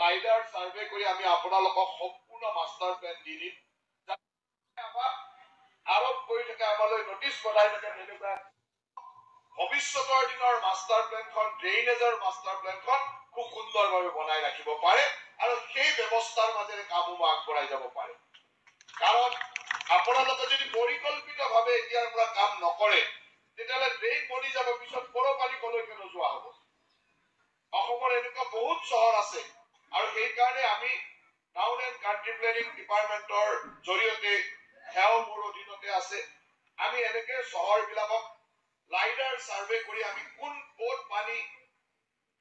glider survey কৰি আমি আপোনালোকক সম্পূৰ্ণ মাষ্টাৰ প্লেন দি দিম আৰোপ কৰি থাকে আমালৈ নটিচ পঠাই থাকে তেনেকুৱা ভৱিষ্যতৰ দিনৰ মাষ্টাৰ প্লেনখন ড্ৰেইনেজৰ মাষ্টাৰ প্লেনখন খুব সুন্দৰভাৱে বনাই ৰাখিব পাৰে আৰু সেই ব্যৱস্থাৰ মাজেৰে কামসমূহ আগবঢ়াই যাব পাৰে কাৰণ আপোনালোকে যদি পৰিকল্পিতভাৱে এতিয়াৰ পৰা কাম নকৰে তেতিয়াহ'লে ড্ৰেইন বনি যাব পিছত পানী কলৈকে নোযোৱা হ'ব অসমৰ এনেকুৱা বহুত চহৰ আছে আৰু সেইকাৰণে আমি টাউন এণ্ড কাণ্ট্ৰি প্লেনিং ডিপাৰ্টমেণ্টৰ জৰিয়তে সেয়াও মোৰ অধীনতে আছে আমি এনেকে চহৰবিলাকক লাইডাৰ সাৰ্ভে কৰি আমি কোন ক'ত পানী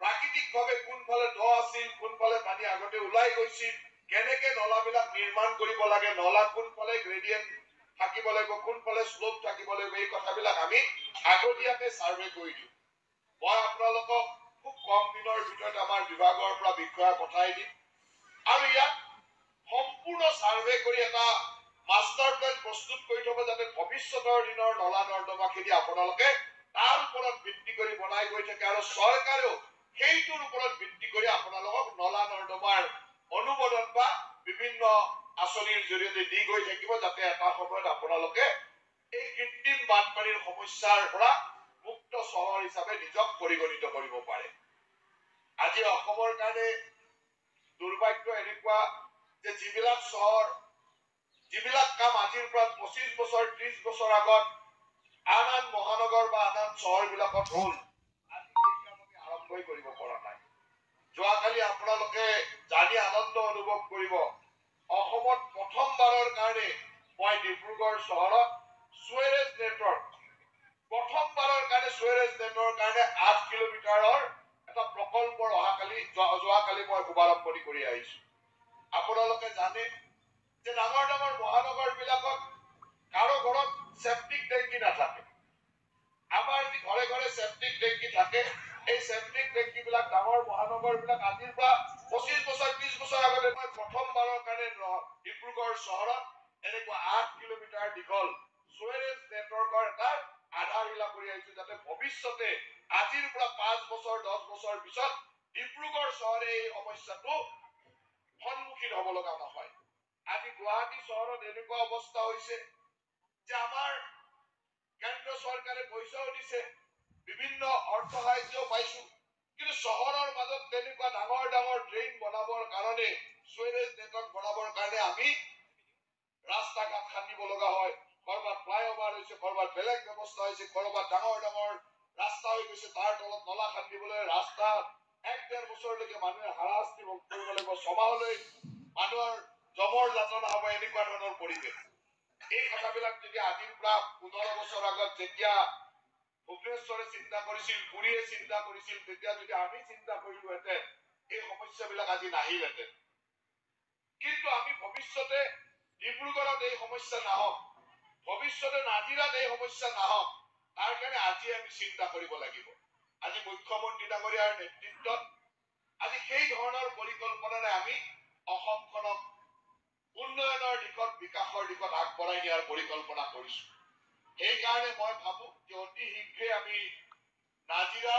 প্ৰাকৃতিকভাৱে কোনফালে দ আছিল কোনফালে পানী আগতে ওলাই গৈছিল কেনেকে নলাবিলাক নিৰ্মাণ কৰিব লাগে নলা কোনফালে গ্ৰেডিয়েন্ট থাকিব লাগিব কোনফালে স্লোপ থাকিব লাগিব এই কথাবিলাক আমি আগতীয়াকৈ সাৰ্ভে কৰি দিওঁ মই আপোনালোকক খুব কম দিনৰ ভিতৰত আমাৰ বিভাগৰ পৰা বিষয়া পঠাই দিম আৰু ইয়াত সম্পূৰ্ণ সাৰ্ভে কৰি এটা মাষ্টাৰ প্লেন প্ৰস্তুত কৰি থব যাতে ভৱিষ্যতৰ দিনৰ নলা নৰ্দমাখিনি আপোনালোকে তাৰ ওপৰত ভিত্তি কৰি বনাই গৈ থাকে আৰু চৰকাৰেও সেইটোৰ ওপৰত ভিত্তি কৰি আপোনালোকক নলা নৰ্দমাৰ অনুমোদন বা বিভিন্ন আঁচনিৰ জৰিয়তে দি গৈ থাকিব যাতে এটা সময়ত আপোনালোকে এই কৃত্ৰিম বানপানীৰ সমস্যাৰ পৰা মুক্ত চহৰ হিচাপে নিজক পৰিগণিত কৰিব পাৰে আজি অসমৰ কাৰণে দুৰ্ভাগ্য এনেকুৱা যে যিবিলাক চহৰ যিবিলাক কাম আজিৰ পৰা 25 বছৰ 30 বছৰ আগত আন আন মহানগৰ বা আন আন চহৰবিলাকত হ'ল আজি এই কাম আমি আৰম্ভই কৰিব পৰা নাই যোৱাকালি আপোনালোকে জানি আনন্দ অনুভৱ কৰিব অসমত প্ৰথমবাৰৰ কাৰণে মই ডিব্ৰুগড় চহৰত সুৱেৰেজ নেটৱৰ্ক প্ৰথমবাৰৰ কাৰণে সুৱেৰেজ নেটৱৰ্কৰ কাৰণে 8 কিলোমিটাৰৰ এটা প্ৰকল্পৰ যোৱাকালি মই শুভাৰম্ভণি কৰি আহিছো আপোনালোকে জানে যে ডাঙৰ ডাঙৰ মহানগৰ বিলাকত কাৰো ঘৰত সেপ্টিক টেংকি নাথাকে আমাৰ যি ঘৰে ঘৰে সেপ্টিক টেংকি থাকে এই সেপ্টিক টেংকি বিলাক ডাঙৰ মহানগৰ বিলাক আজিৰ পৰা 25 বছৰ 30 বছৰ আগতে মই প্ৰথমবাৰৰ কাৰণে ডিব্ৰুগড় চহৰত এনেকুৱা 8 কিলোমিটাৰ দীঘল সুৱেৰেজ নেটৱৰ্কৰ এটা আধাৰশিলা কৰি আহিছো যাতে ভৱিষ্যতে আজিৰ পৰা 5 বছৰ 10 বছৰ পিছত ডিব্ৰুগড় চহৰে এই সমস্যাটো সন্মুখীন হ'ব লগা নহয় আজি গুৱাহাটী চহৰত এনেকুৱা অৱস্থা হৈছে যে আমাৰ কেন্দ্ৰ চৰকাৰে পইচাও দিছে বিভিন্ন অৰ্থ সাহায্যও পাইছো কিন্তু চহৰৰ মাজত তেনেকুৱা ডাঙৰ ডাঙৰ ড্ৰেইন বনাবৰ কাৰণে সুৱেৰেজ নেটৱৰ্ক বনাবৰ কাৰণে আমি ৰাস্তা ঘাট খান্দিব লগা হয় কৰবাত ফ্লাইঅভাৰ হৈছে কৰবাত বেলেগ ব্যৱস্থা হৈছে কৰবাত ডাঙৰ ডাঙৰ ৰাস্তা হৈ গৈছে তাৰ তলত নলা খান্দিবলৈ ৰাস্তা 1-1.5 বছৰলৈকে মানুহে হাৰাশাস্তি ভোগ কৰিব লাগিব ছমাহলৈ মানুহৰ জমৰ যাতনা হ'ব এনেকুৱা ধৰণৰ পৰিৱেশ এই কথাবিলাক যদি আজিৰ পৰা 15 বছৰ আগত যেতিয়া ভুৱনেশ্বৰে চিন্তা কৰিছিল পুৰীয়ে চিন্তা কৰিছিল তেতিয়া যদি আমি চিন্তা কৰিলোহেঁতেন এই সমস্যাবিলাক আজি নাহিলহেঁতেন কিন্তু আমি ভৱিষ্যতে ডিব্ৰুগড়ত এই সমস্যা নাহক ভৱিষ্যতে নাজিৰাত এই সমস্যা নাহক তাৰ কাৰণে আজি আমি চিন্তা কৰিব লাগিব আজি মুখ্যমন্ত্ৰী ডাঙৰীয়াৰ নেতৃত্বত আজি সেই ধৰণৰ পৰিকল্পনাৰে আমি অসমখনক উন্নয়নৰ দিশত বিকাশৰ দিশত আগবঢ়াই নিয়াৰ পৰিকল্পনা কৰিছো সেইকাৰণে মই ভাবো যে অতি শীঘ্ৰে আমি নাজিৰা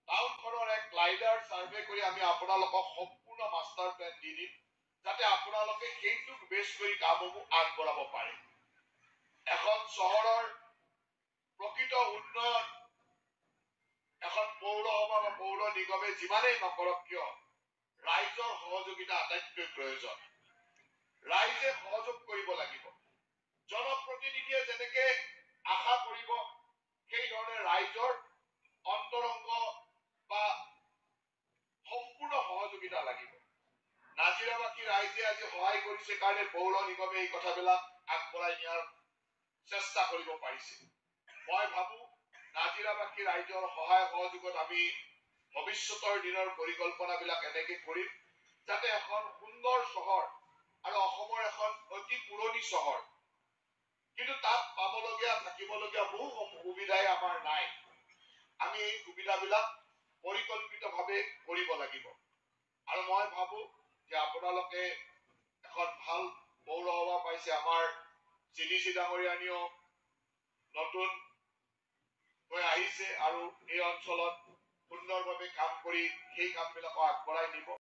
টাউনখনৰ এক গ্লাইডাৰ সাৰ্ভে কৰি আমি আপোনালোকক সম্পূৰ্ণ মাষ্টাৰ প্লেন দি দিম যাতে আপোনালোকে সেইটোক বেছ কৰি কামসমূহ আগবঢ়াব পাৰে এখন চহৰৰ প্ৰকৃত উন্নয়ন এখন পৌৰসভা বা পৌৰ নিগমে যিমানেই নকৰক কিয় ৰাইজৰ সহযোগিতা আটাইতকৈ প্ৰয়োজন ৰাইজে সহযোগ কৰিব লাগিব জনপ্ৰতিনিধিয়ে যেনেকে আশা কৰিব সেই ধৰণে ৰাইজৰ অন্তৰংগ বা সম্পূৰ্ণ সহযোগিতা লাগিব নাজিৰাবাসী ৰাইজে আজি সহায় কৰিছে কাৰণে পৌৰ নিগমে এই কথাবিলাক আগবঢ়াই নিয়াৰ চেষ্টা কৰিব পাৰিছে মই ভাবো নাজিৰাবাসী ৰাইজৰ সহায় সহযোগত আমি ভৱিষ্যতৰ দিনৰ পৰিকল্পনাবিলাক এনেকে কৰিম যাতে এখন সুন্দৰ চহৰ আৰু অসমৰ এখন অতি পুৰণি চহৰ কিন্তু তাত পাবলগীয়া থাকিবলগীয়া বহু সুবিধাই আমাৰ নাই আমি এই সুবিধাবিলাক পৰিকল্পিতভাৱে কৰিব লাগিব আৰু মই ভাবো যে আপোনালোকে এখন ভাল পৌৰসভা পাইছে আমাৰ চিডিচি ডাঙৰীয়ানীও নতুন হৈ আহিছে আৰু এই অঞ্চলত সুন্দৰভাৱে কাম কৰি সেই কামবিলাকক আগবঢ়াই নিব